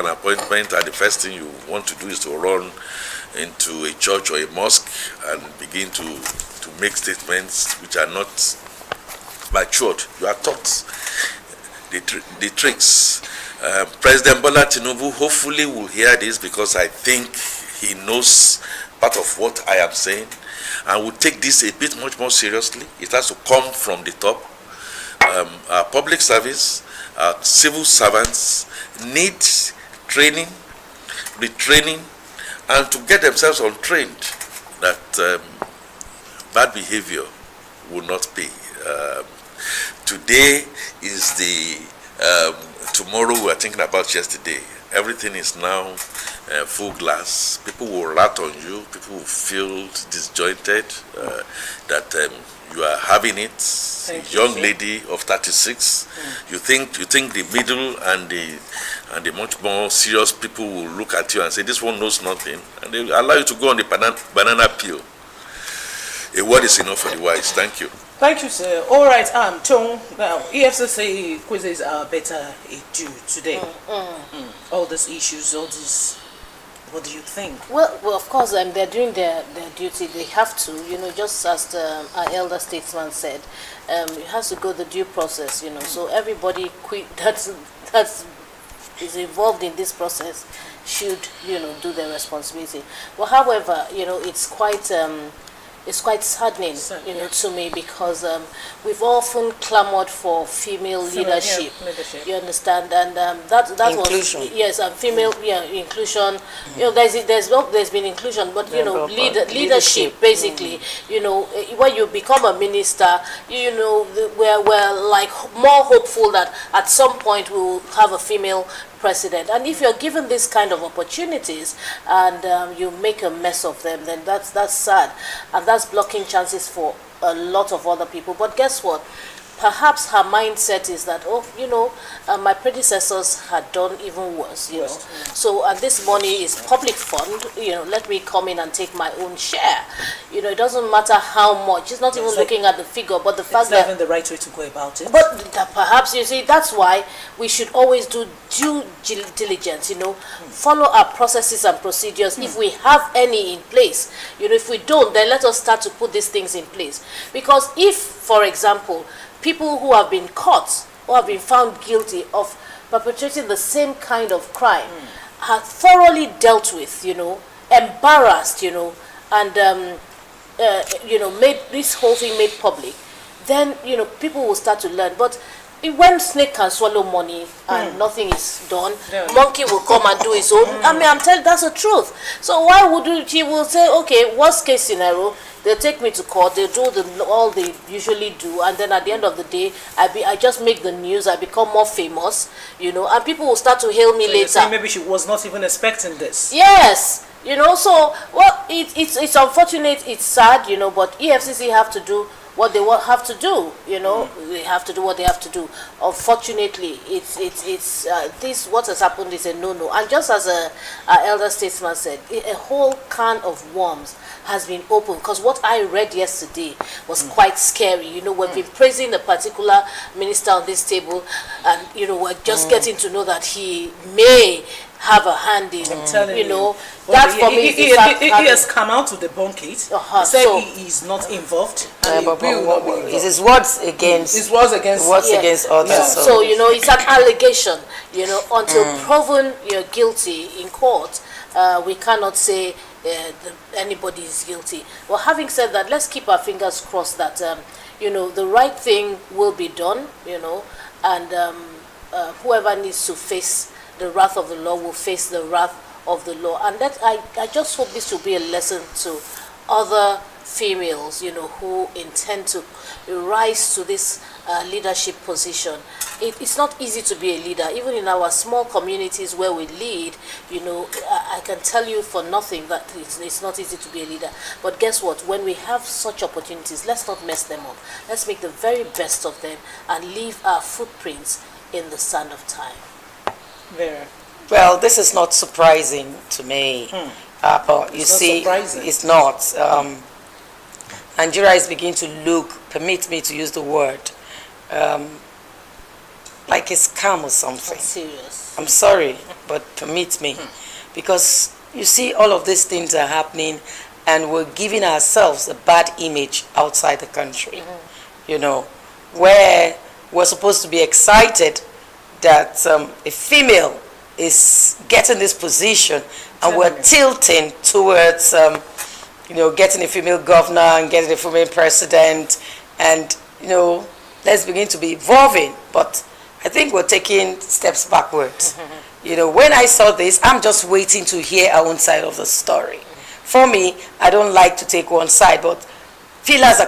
an appointment, and the first thing you want to do is to run into a church or a mosque and begin to make statements which are not matured. You are taught the tricks. President Bola Tinubu hopefully will hear this, because I think he knows part of what I am saying, and will take this a bit much more seriously. It has to come from the top. Our public service, our civil servants need training, retraining, and to get themselves untrained that bad behavior will not pay. Today is the tomorrow we are thinking about yesterday. Everything is now full glass. People will rat on you. People will feel disjointed that you are having it. Young lady of 36. You think the middle and the much more serious people will look at you and say, this one knows nothing, and they will allow you to go on the banana peel. A word is enough for the wise. Thank you. Thank you, sir. All right, Tom. Now, EFCC quizzes are better due today. All these issues, all this. What do you think? Well, of course, they're doing their duty. They have to, just as our elder statesman said, it has to go the due process, So everybody that is involved in this process should, do their responsibility. Well, however, it's quite saddening, to me, because we've often clamored for female leadership. You understand, and that inclusion. Was yes, and female inclusion. There's been inclusion, but leadership basically. When you become a minister, we're like more hopeful that at some point we will have a female president. And if you're given this kind of opportunities and you make a mess of them, then that's sad, and that's blocking chances for a lot of other people. But guess what? Perhaps her mindset is that, my predecessors had done even worse, So, and this money is public fund, let me come in and take my own share. It doesn't matter how much. It's not even looking at the figure, but the fact that... It's not even the right way to go about it. But perhaps, that's why we should always do due diligence, follow our processes and procedures if we have any in place. If we don't, then let us start to put these things in place. Because if, for example, people who have been caught or have been found guilty of perpetrating the kind of crime are thoroughly dealt with, embarrassed, and made this whole thing made public, then people will start to learn. But when snake can swallow money and nothing is done, monkey will come and do his own. I'm telling you, that's the truth. So why would he will say, okay, worst case scenario, they'll take me to court, they'll do all they usually do, and then at the end of the day, I just make the news, I become more famous, and people will start to hail me later. You're saying maybe she was not even expecting this. Yes, so, well, it's unfortunate, it's sad, but EFCC have to do what they have to do, they have to do what they have to do. Unfortunately, it's this, what has happened is a no-no. And just as our elder statesman said, a whole can of worms has been opened, because what I read yesterday was quite scary. We've been praising a particular minister on this table, and we're just getting to know that he may have a hand in, that for me he has come out to debunk it. Said he is not involved. It is words against against others. Yeah. So it's an allegation. Until proven you're guilty in court, we cannot say anybody is guilty. Well, having said that, let's keep our fingers crossed that the right thing will be done. And whoever needs to face the wrath of the law will face the wrath of the law. And that I just hope this will be a lesson to other females, who intend to rise to this leadership position. It's not easy to be a leader, even in our small communities where we lead. I can tell you for nothing that it's not easy to be a leader. But guess what? When we have such opportunities, let's not mess them up. Let's make the very best of them and leave our footprints in the sand of time. Very well. This is not surprising to me, but you see, it's not. Nigeria is beginning to look, permit me to use the word, like a scam or something. Serious. I'm sorry, but permit me. Because you see, all of these things are happening and we're giving ourselves a bad image outside the country. You know, where we're supposed to be excited that a female is getting this position, and we're tilting towards, you know, getting a female governor and getting a female president, and, you know, let's begin to be evolving. But I think we're taking steps backwards. You know, when I saw this, I'm just waiting to hear our own side of the story. For me, I don't like to take one side, but feelers are